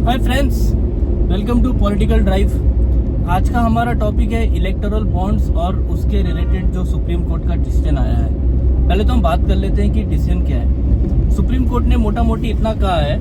Hi friends, welcome to political drive. आज का हमारा टॉपिक है इलेक्टोरल बॉन्ड्स और उसके रिलेटेड जो सुप्रीम कोर्ट का डिसीजन आया है। पहले तो हम बात कर लेते हैं कि डिसीजन क्या है। सुप्रीम कोर्ट ने मोटा मोटी इतना कहा है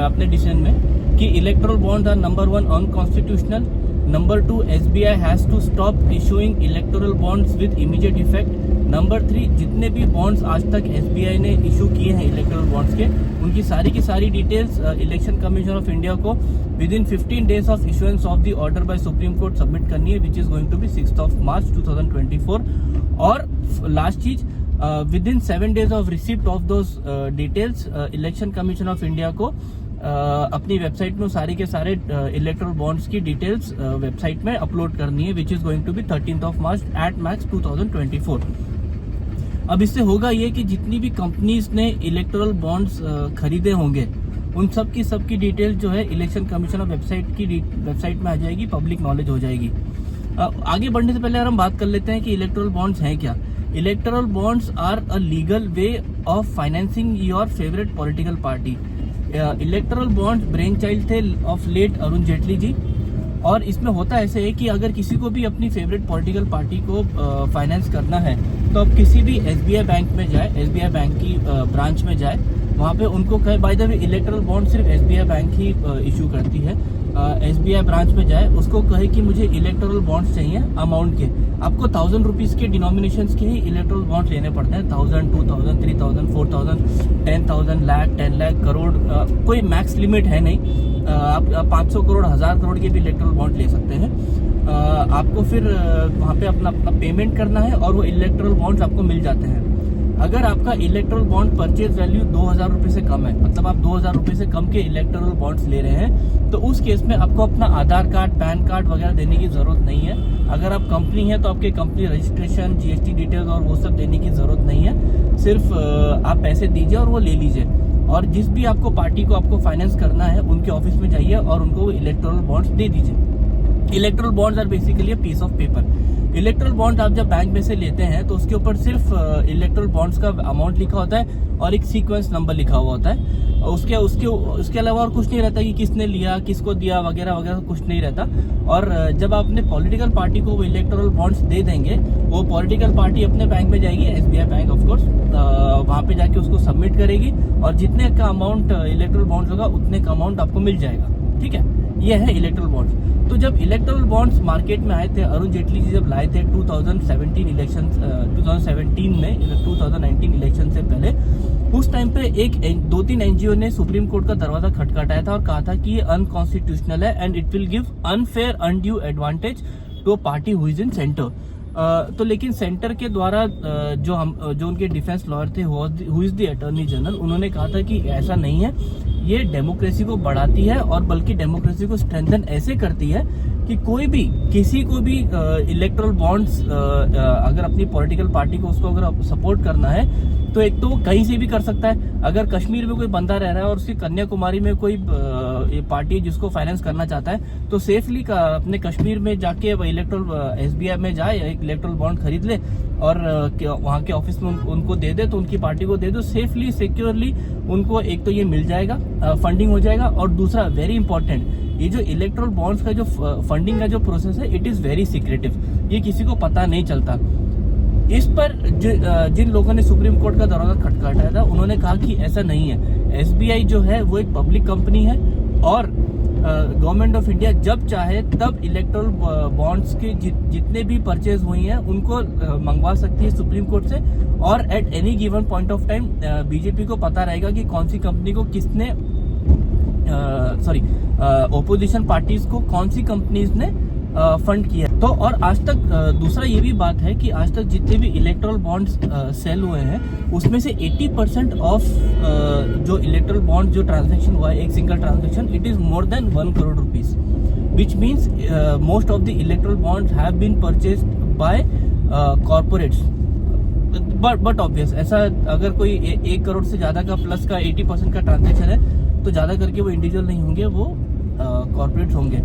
अपने डिसीजन में कि electoral bonds are number 1 unconstitutional, number 2 SBI has to stop issuing electoral bonds with immediate effect, number 3 जितने भी बॉन्ड्स आज तक SBI ने इशू किए हैं इलेक्टोरल बॉन्ड्स के, उनकी सारी की सारी details election commission of India को within 15 days of issuance of the order by supreme court submit करनी है, which is going to be 6 March 2024। और लास्ट चीज, within 7 days of receipt of those details election commission of India को अपनी website में सारे के सारे इलेक्टोरल बॉन्ड्स की डिटेल्स वेबसाइट में अपलोड करनी है, which is going to B 13 March at max 2024। अब इससे होगा ये कि जितनी भी कंपनीज ने इलेक्टोरल बॉन्ड्स खरीदे होंगे उन सब की डिटेल जो है इलेक्शन कमीशन ऑफ वेबसाइट में आ जाएगी, पब्लिक नॉलेज हो जाएगी। आगे बढ़ने से पहले हम बात कर लेते हैं कि इलेक्टोरल बॉन्ड्स हैं क्या। Electoral bonds are a legal way of financing your favourite political party. Electoral bonds brain child थे ऑफ लेट अरुण जेटली जी, और इसमें होता ऐसे है कि अगर किसी को भी अपनी फेवरेट पॉलिटिकल पार्टी को फाइनेंस करना है तो अब किसी भी SBI बैंक में जाए, SBI बैंक की ब्रांच में जाए, वहाँ पे उनको कहे, by the way electoral bond सिर्फ SBI बैंक ही इशू करती है। SBI ब्रांच में जाए, उसको कहे कि मुझे इलेक्टोरल बॉन्ड्स चाहिए अमाउंट के, आपको 1000 रुपीज के डिनोमिनेशन के ही इलेक्टोरल बॉन्ड्स लेने पड़ते हैं। 1000, 2000, 3000, 4000, 10,000, लाख, 10 लाख, करोड़, कोई मैक्स लिमिट है नहीं। आप 500 करोड़, 1000 करोड़ के भी इलेक्टोरल बॉन्ड ले सकते हैं। आपको फिर वहाँ पे अपना पेमेंट करना है और वो इलेक्टोरल बॉन्ड्स आपको मिल जाते हैं। अगर आपका इलेक्टोरल बॉन्ड परचेज वैल्यू 2000 रुपये से कम है, मतलब आप 2000 रुपये से कम के इलेक्टोरल बॉन्ड्स ले रहे हैं, तो उस केस में आपको अपना आधार कार्ड, पैन कार्ड वगैरह देने की जरूरत नहीं है। अगर आप कंपनी है तो आपके कंपनी रजिस्ट्रेशन, GST डिटेल्स और वो सब देने की जरूरत नहीं है। सिर्फ आप पैसे दीजिए और वो ले लीजिए, और जिस भी आपको पार्टी को आपको फाइनेंस करना है उनके ऑफिस में जाइए और उनको इलेक्टोरल बॉन्ड्स दे दीजिए। Electoral bonds are basically a piece of paper. Electoral bond आप जब बैंक में से लेते हैं तो उसके ऊपर सिर्फ इलेक्टोरल बॉन्ड्स का अमाउंट लिखा होता है और एक सीक्वेंस नंबर लिखा हुआ होता है। उसके अलावा और कुछ नहीं रहता कि किसने लिया, किसको दिया वगैरह वगैरह, कुछ नहीं रहता। और जब आप अपने पॉलिटिकल पार्टी को वो इलेक्टोरल बॉन्ड्स दे देंगे, वो पॉलिटिकल पार्टी अपने बैंक में जाएगी, SBI बैंक ऑफ कोर्स, वहाँ पे जाके उसको सबमिट करेगी और जितने का अमाउंट इलेक्टोरल बॉन्ड्स होगा उतने का अमाउंट आपको मिल जाएगा। ठीक है, ये है इलेक्टोरल बॉन्ड्स। तो जब इलेक्टोरल बॉन्ड्स मार्केट में आए थे, अरुण जेटली जी जब लाए थे 2017 इलेक्शन, 2017 में, 2019 इलेक्शन से पहले, उस टाइम पे 2-3 NGO ने सुप्रीम कोर्ट का दरवाजा खटखटाया था और कहा था कि ये अनकॉन्स्टिट्यूशनल है and it will give unfair undue advantage to a party who is in center. तो लेकिन सेंटर के द्वारा जो उनके डिफेंस लॉयर थे, who is the attorney general, उन्होंने कहा था कि ऐसा नहीं है, ये डेमोक्रेसी को बढ़ाती है और बल्कि डेमोक्रेसी को स्ट्रेंथन ऐसे करती है कि कोई भी किसी को भी इलेक्टोरल बॉन्ड्स अगर अपनी पॉलिटिकल पार्टी को उसको अगर सपोर्ट करना है तो एक तो वो कहीं से भी कर सकता है। अगर कश्मीर में कोई बंदा रह रहा है और उसकी कन्याकुमारी में कोई पार्टी जिसको फाइनेंस करना चाहता है तो सेफली अपने कश्मीर में जाके इलेक्टोरल SBI में जाए, एक इलेक्टोरल बॉन्ड खरीद ले और वहाँ के ऑफिस में उनको दे दे, तो उनकी पार्टी को दे दो, सेफली सिक्योरली उनको एक तो ये मिल जाएगा, फंडिंग हो जाएगा। और दूसरा वेरी इंपॉर्टेंट, ये जो इलेक्टोरल बॉन्ड्स का जो फंडिंग का जो प्रोसेस है, इट इज वेरी सीक्रेटिव, ये किसी को पता नहीं चलता। इस पर जिन लोगों ने सुप्रीम कोर्ट का दरवाजा खटखटाया था उन्होंने कहा कि ऐसा नहीं है। SBI जो है वो एक पब्लिक कंपनी है और गवर्नमेंट ऑफ इंडिया जब चाहे तब इलेक्टोरल बॉन्ड्स के जितने भी परचेज हुई हैं उनको मंगवा सकती है सुप्रीम कोर्ट से, और at any given point of time BJP को पता रहेगा कि कौन सी कंपनी को किसने ओपोजिशन पार्टीज को कौन सी कंपनीज ने फंड किया। तो और आज तक दूसरा ये भी बात है कि आज तक जितने भी इलेक्टोरल बॉन्ड्स सेल हुए हैं उसमें से 80% ऑफ जो इलेक्टोरल बॉन्ड जो ट्रांजैक्शन हुआ है, एक single transaction, it is more than 1 crore rupees, which means most of the electoral bonds have been purchased by corporates. But obvious, ऐसा अगर कोई 1 करोड़ से ज्यादा का प्लस का 80% का ट्रांजैक्शन है तो ज्यादा करके वो इंडिविजुअल नहीं होंगे, वो कॉर्पोरेट्स होंगे,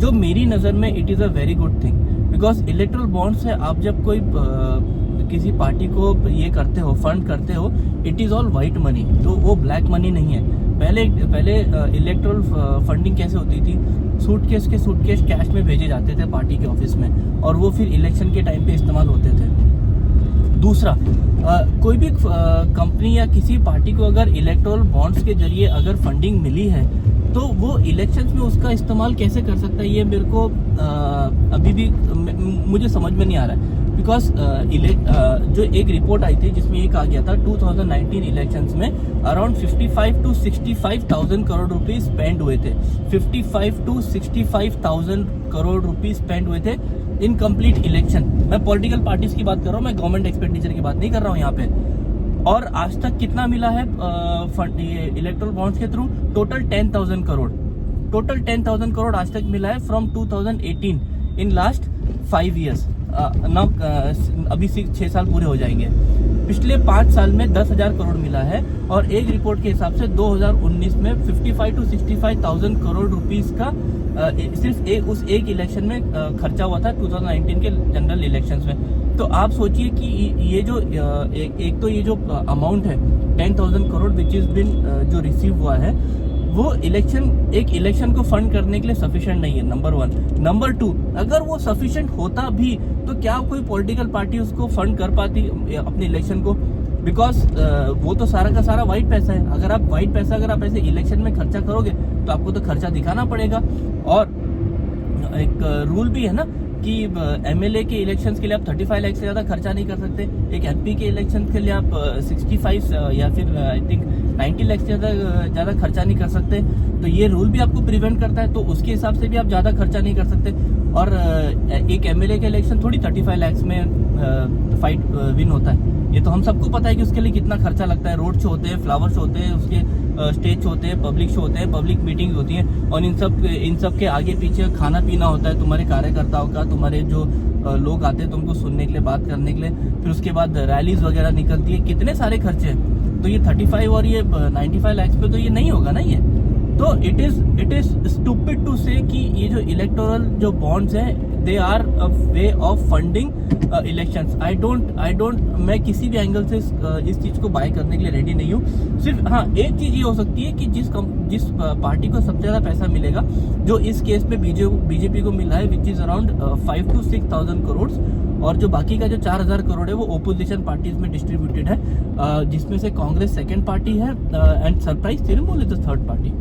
जो मेरी नज़र में it is a very good thing. Because electoral bond से आप जब कोई किसी पार्टी को ये करते हो, फंड करते हो, it is all white money, तो वो ब्लैक मनी नहीं है। पहले इलेक्ट्रल फंडिंग कैसे होती थी, सूटकेस कैश में भेजे जाते थे पार्टी के ऑफिस में, और वो फिर इलेक्शन के टाइम पे इस्तेमाल होते थे। दूसरा, कोई भी कंपनी या किसी पार्टी को अगर इलेक्टोरल बॉन्ड्स के जरिए अगर फंडिंग मिली है तो वो इलेक्शंस में उसका इस्तेमाल कैसे कर सकता है, ये मेरे को अभी भी मुझे समझ में नहीं आ रहा है। बिकॉज जो एक रिपोर्ट आई थी जिसमें ये कहा गया था 2019 इलेक्शंस में around 55 to 65,000 crore rupees spend हुए थे। 55 to 65,000 करोड़ रुपीस स्पेंड हुए थे इन कंप्लीट इलेक्शन। मैं पॉलिटिकल पार्टीज की बात कर रहा हूँ, मैं गवर्नमेंट एक्सपेंडिचर की बात नहीं कर रहा हूँ यहाँ पे। और आज तक कितना मिला है इलेक्ट्रल बॉन्ड्स के through? Total 10,000 crore. Total 10,000 crore आज तक मिला है फ्रॉम 2018 इन लास्ट 5 years। अभी 6 साल पूरे हो जाएंगे। पिछले 5 साल में 10,000 करोड़ मिला है, और एक रिपोर्ट के हिसाब से 2019 में 55 to 65,000 करोड़ रुपीस का सिर्फ उस एक इलेक्शन में खर्चा हुआ था 2019 के जनरल इलेक्शंस में। तो आप सोचिए कि ये जो एक तो ये जो अमाउंट है 10,000 करोड़ विच इज बिन जो रिसीव हुआ है, वो एक इलेक्शन को फंड करने के लिए सफिशिएंट नहीं है, नंबर 1। नंबर 2, अगर वो सफिशिएंट होता भी तो क्या कोई पॉलिटिकल पार्टी उसको फंड कर पाती अपने इलेक्शन को? बिकॉज वो तो सारा का सारा वाइट पैसा है। अगर आप ऐसे इलेक्शन में खर्चा करोगे तो आपको तो खर्चा दिखाना पड़ेगा। और एक रूल भी है ना कि एमएलए के इलेक्शंस के लिए आप 35 लाख से ज्यादा खर्चा नहीं कर सकते। एक एमपी के इलेक्शन के लिए आप 65 या फिर आई थिंक 90 लाख से ज्यादा खर्चा नहीं कर सकते। तो ये रूल भी आपको प्रिवेंट करता है, तो उसके हिसाब से भी आप ज्यादा खर्चा नहीं कर सकते। और एक एमएलए का इलेक्शन थोड़ी 35 लाख में फाइट विन होता है। ये तो हम सबको पता है कि उसके लिए कितना खर्चा लगता है। रोड शो होते हैं, फ्लावर शो होते हैं, उसके स्टेज शो होते हैं, पब्लिक शो होते हैं, पब्लिक मीटिंग्स होती हैं, और इन सब के आगे पीछे खाना पीना होता है तुम्हारे कार्यकर्ताओं का, तुम्हारे जो लोग आते हैं तुमको सुनने के लिए, बात करने के लिए। फिर उसके बाद रैलीज वगैरह निकलती है, कितने सारे खर्चे हैं। तो ये 35 और ये 95 लाख पे तो ये नहीं होगा ना। ये तो इट इज स्टूपिड टू से कि ये जो इलेक्टोरल जो बॉन्ड्स हैं they are a way of funding elections. I don't मैं किसी भी एंगल से इस चीज को बाय करने के लिए रेडी नहीं हूँ। सिर्फ हाँ, एक चीज ये हो सकती है कि जिस पार्टी को सबसे ज्यादा पैसा मिलेगा, जो इस केस में बीजेपी को मिला है which is around 5 to 6,000 crore, और जो बाकी का जो 4,000 करोड़ है वो ओपोजिशन पार्टीज में डिस्ट्रीब्यूटेड है, जिसमें से कांग्रेस सेकंड पार्टी है and surprise Trinamool is the third party.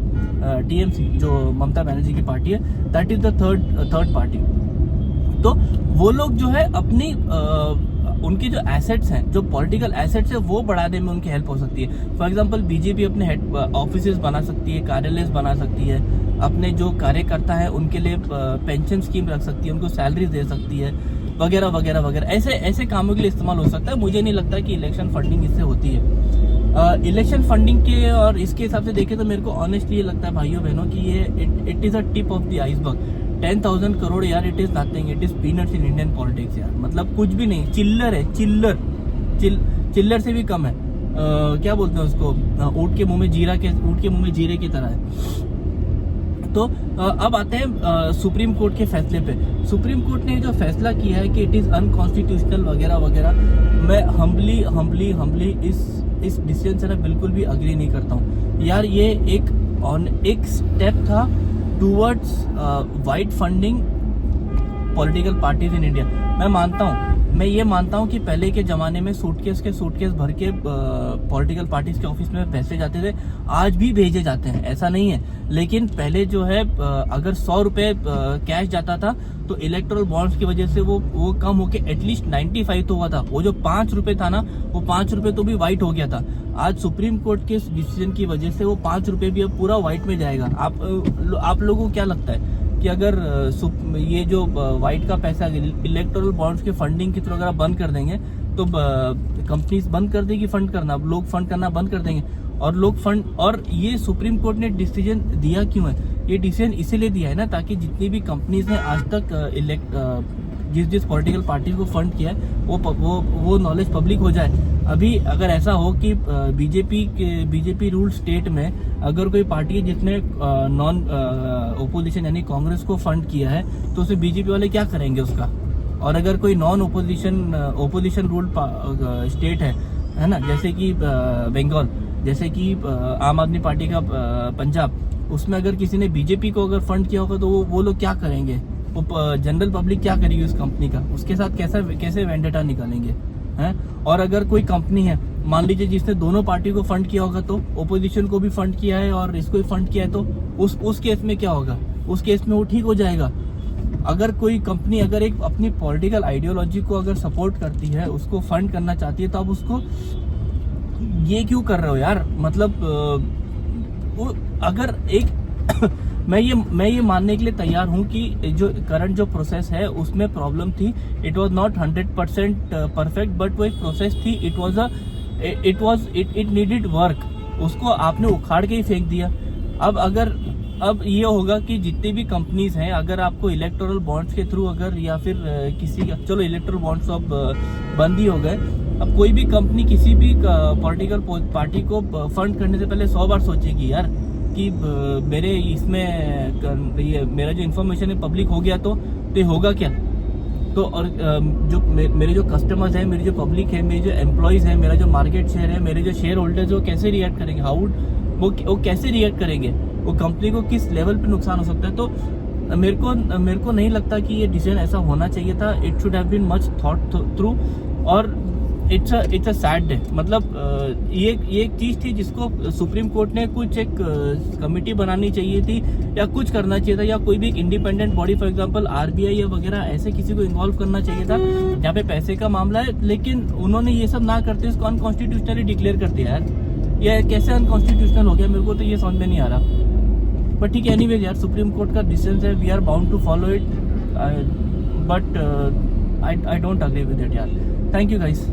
TMC जो ममता बनर्जी की पार्टी है, that is the third party. तो वो लोग जो है अपनी उनके जो एसेट्स हैं, जो पॉलिटिकल एसेट्स है, वो बढ़ाने में उनकी हेल्प हो सकती है। फॉर एग्जांपल बीजेपी अपने हेड ऑफिसेज बना सकती है, कार्यालय बना सकती है, अपने जो कार्यकर्ता है उनके लिए पेंशन स्कीम रख सकती है, उनको सैलरीज दे सकती है, वगैरह वगैरह वगैरह। ऐसे कामों के लिए इस्तेमाल हो सकता है। मुझे नहीं लगता कि इलेक्शन फंडिंग इससे होती है। इलेक्शन फंडिंग के और इसके हिसाब से देखें तो मेरे को ऑनेस्टली ये लगता है भाइयों बहनों कि ये it is a tip of the iceberg. 10,000 crore यार, it is nothing, it is peanuts in Indian politics यार। मतलब कुछ भी नहीं, चिल्लर है, चिल्लर से भी कम है। क्या बोलते हैं उसको, ऊँट के मुंह में जीरे की तरह है। तो अब आते हैं सुप्रीम कोर्ट के फैसले पे। सुप्रीम कोर्ट ने जो फैसला किया है कि इट इज अनकॉन्स्टिट्यूशनल वगैरह वगैरह, मैं हम्बली इस डिसीजन से ना बिल्कुल भी अग्री नहीं करता हूँ यार। ये एक स्टेप था towards wide funding political parties in India. मैं ये मानता हूँ कि पहले के जमाने में सूटकेस भर के पॉलिटिकल पार्टीज के ऑफिस में पैसे जाते थे, आज भी भेजे जाते हैं, ऐसा नहीं है। लेकिन पहले जो है अगर 100 रुपए कैश जाता था तो इलेक्टोरल बॉन्ड्स की वजह से वो कम होके एटलीस्ट 95 तो हुआ था। वो जो 5 रुपए था ना, वो 5 रुपए तो भी व्हाइट हो गया था। आज सुप्रीम कोर्ट के डिसीजन की वजह से वो 5 रुपए भी अब पूरा व्हाइट में जाएगा। आप लोगों को क्या लगता है कि अगर ये जो व्हाइट का पैसा इलेक्टोरल बॉन्ड्स के फंडिंग की तरह अगर आप बंद कर देंगे तो कंपनीज बंद कर देगी फंड करना, लोग फंड करना बंद कर देंगे, और ये सुप्रीम कोर्ट ने डिसीजन दिया क्यों है? ये डिसीजन इसीलिए दिया है ना ताकि जितनी भी कंपनीज ने आज तक जिस पॉलिटिकल पार्टी को फंड किया है वो नॉलेज पब्लिक हो जाए। अभी अगर ऐसा हो कि बीजेपी रूल स्टेट में अगर कोई पार्टी है जिसने नॉन ओपोजिशन यानी कांग्रेस को फंड किया है तो उसे बीजेपी वाले क्या करेंगे उसका? और अगर कोई नॉन ओपोजिशन रूल स्टेट है ना, जैसे कि बंगाल, जैसे कि आम आदमी पार्टी का पंजाब, उसमें अगर किसी ने बीजेपी को अगर फंड किया होगा तो वो लोग क्या करेंगे, वो जनरल पब्लिक क्या करेगी उस कंपनी का, उसके साथ कैसे वेंडेटा निकालेंगे हैं। और अगर कोई कंपनी है, मान लीजिए जिसने दोनों पार्टी को फंड किया होगा, तो ओपोजिशन को भी फंड किया है और इसको भी फंड किया है, तो उस केस में क्या होगा, उस केस में वो ठीक हो जाएगा। अगर कोई कंपनी अगर एक अपनी पॉलिटिकल आइडियोलॉजी को अगर सपोर्ट करती है, उसको फंड करना चाहती है, तो आप उसको ये क्यों कर रहे हो यार। मतलब अगर एक मैं ये मानने के लिए तैयार हूं कि जो करंट जो प्रोसेस है उसमें प्रॉब्लम थी, it was not 100% perfect, but वो एक प्रोसेस थी, इट नीडेड वर्क, उसको आपने उखाड़ के ही फेंक दिया। अब ये होगा कि जितनी भी कंपनीज हैं, अगर आपको इलेक्टोरल बॉन्ड्स के थ्रू अगर या फिर किसी, चलो इलेक्टोरल बॉन्ड्स अब बंद ही हो गए, अब कोई भी कंपनी किसी भी पॉलिटिकल पार्टी को फंड करने से पहले 100 बार सोचेगी यार कि मेरे इसमें ये मेरा जो इन्फॉर्मेशन है पब्लिक हो गया तो ये होगा क्या। तो और जो मेरे जो कस्टमर्स हैं, मेरी जो पब्लिक है, मेरे जो एम्प्लॉयज़ हैं, मेरा जो मार्केट शेयर है, मेरे जो शेयर होल्डर्स, वो कैसे रिएक्ट करेंगे, वो कैसे रिएक्ट करेंगे, वो कंपनी को किस लेवल पे नुकसान हो सकता है। तो मेरे को नहीं लगता कि ये डिसीजन ऐसा होना चाहिए था। It should have been much thought through, और इट्स अ सैड डे। मतलब ये एक चीज़ थी जिसको सुप्रीम कोर्ट ने कुछ एक कमेटी बनानी चाहिए थी, या कुछ करना चाहिए था, या कोई भी एक independent body, for example RBI या वगैरह, ऐसे किसी को इन्वॉल्व करना चाहिए था जहाँ पे पैसे का मामला है। लेकिन उन्होंने ये सब ना करते इसको अनकॉन्स्टिट्यूशनली डिक्लेयर कर दिया यार। ये कैसे अनकॉन्स्टिट्यूशनल हो गया, मेरे को तो ये समझ में नहीं आ रहा। बट ठीक है, एनीवेज यार, सुप्रीम कोर्ट का डिसीजन है, we are bound to follow it, but I don't agree with it यार। Thank you guys.